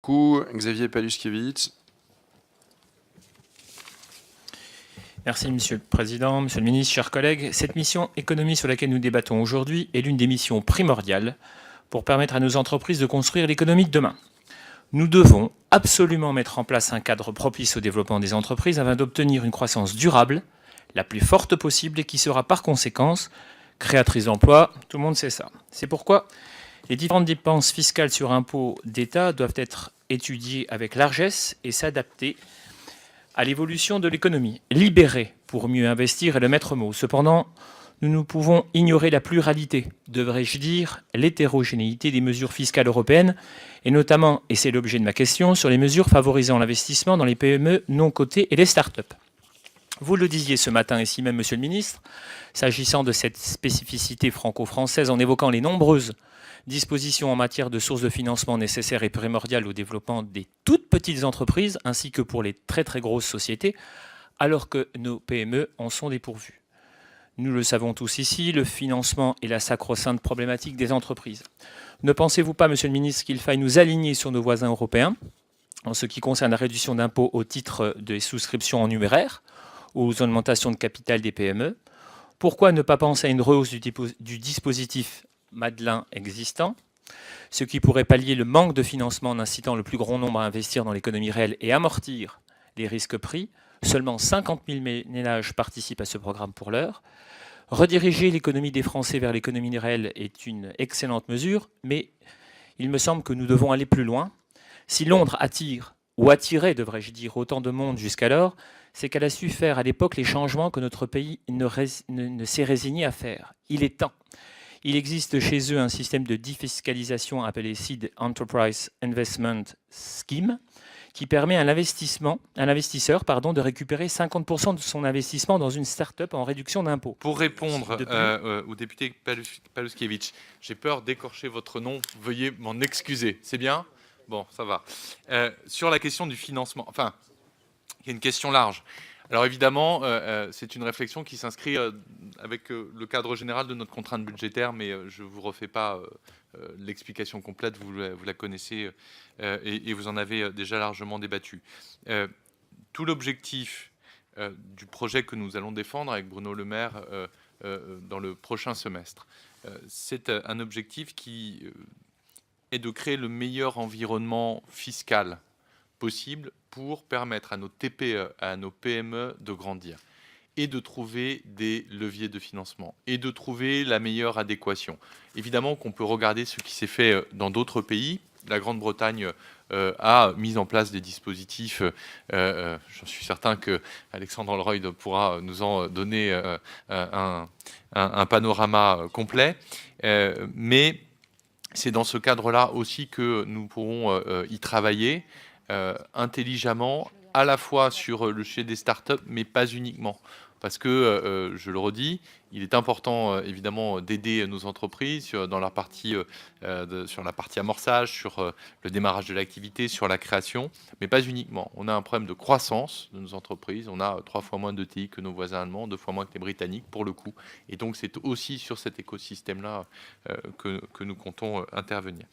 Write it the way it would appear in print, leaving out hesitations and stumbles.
beaucoup. Xavier Paluskiewicz. Merci Monsieur le Président, Monsieur le Ministre, chers collègues. Cette mission économie sur laquelle nous débattons aujourd'hui est l'une des missions primordiales pour permettre à nos entreprises de construire l'économie de demain. Nous devons absolument mettre en place un cadre propice au développement des entreprises afin d'obtenir une croissance durable, la plus forte possible et qui sera par conséquence créatrice d'emplois. Tout le monde sait ça. C'est pourquoi les différentes dépenses fiscales sur impôts d'État doivent être étudiées avec largesse et s'adapter à l'évolution de l'économie. Libérer pour mieux investir est le maître mot. Cependant, nous ne pouvons ignorer la pluralité, devrais-je dire, l'hétérogénéité des mesures fiscales européennes, et notamment, et c'est l'objet de ma question, sur les mesures favorisant l'investissement dans les PME non cotées et les start-up. Vous le disiez ce matin ici même, Monsieur le Ministre, s'agissant de cette spécificité franco-française, en évoquant les nombreuses dispositions en matière de sources de financement nécessaires et primordiales au développement des toutes petites entreprises, ainsi que pour les très très grosses sociétés, alors que nos PME en sont dépourvues. Nous le savons tous ici, le financement est la sacro-sainte problématique des entreprises. Ne pensez-vous pas, Monsieur le Ministre, qu'il faille nous aligner sur nos voisins européens en ce qui concerne la réduction d'impôts au titre des souscriptions en numéraire, aux augmentations de capital des PME? Pourquoi ne pas penser à une rehausse du dispositif Madelin existant, ce qui pourrait pallier le manque de financement en incitant le plus grand nombre à investir dans l'économie réelle et amortir les risques pris? Seulement 50 000 ménages participent à ce programme pour l'heure. Rediriger l'économie des Français vers l'économie réelle est une excellente mesure, mais il me semble que nous devons aller plus loin. Si Londres attire, ou attirait, devrais-je dire, autant de monde jusqu'alors, c'est qu'elle a su faire à l'époque les changements que notre pays ne s'est résigné à faire. Il est temps. Il existe chez eux un système de défiscalisation appelé Seed Enterprise Investment Scheme qui permet à l'investisseur de récupérer 50% de son investissement dans une start-up en réduction d'impôts. Pour répondre au député Paluskiewicz, j'ai peur d'écorcher votre nom, veuillez m'en excuser. C'est bien ? Bon, ça va. Sur la question du financement, enfin, il y a une question large. Alors évidemment, c'est une réflexion qui s'inscrit avec le cadre général de notre contrainte budgétaire, mais je ne vous refais pas l'explication complète, vous la connaissez et vous en avez déjà largement débattu. Tout l'objectif du projet que nous allons défendre avec Bruno Le Maire dans le prochain semestre, c'est un objectif qui est de créer le meilleur environnement fiscal possible pour permettre à nos TPE, à nos PME de grandir et de trouver des leviers de financement et de trouver la meilleure adéquation. Évidemment qu'on peut regarder ce qui s'est fait dans d'autres pays. La Grande-Bretagne a mis en place des dispositifs, j'en suis certain que Alexandre Holroyd pourra nous en donner un panorama complet, mais c'est dans ce cadre-là aussi que nous pourrons y travailler intelligemment, à la fois sur le sujet des startups, mais pas uniquement. Parce que, je le redis, il est important évidemment d'aider nos entreprises sur la partie amorçage, sur le démarrage de l'activité, sur la création, mais pas uniquement. On a un problème de croissance de nos entreprises, on a 3 fois moins de TI que nos voisins allemands, 2 fois moins que les Britanniques pour le coup, et donc c'est aussi sur cet écosystème-là que nous comptons intervenir.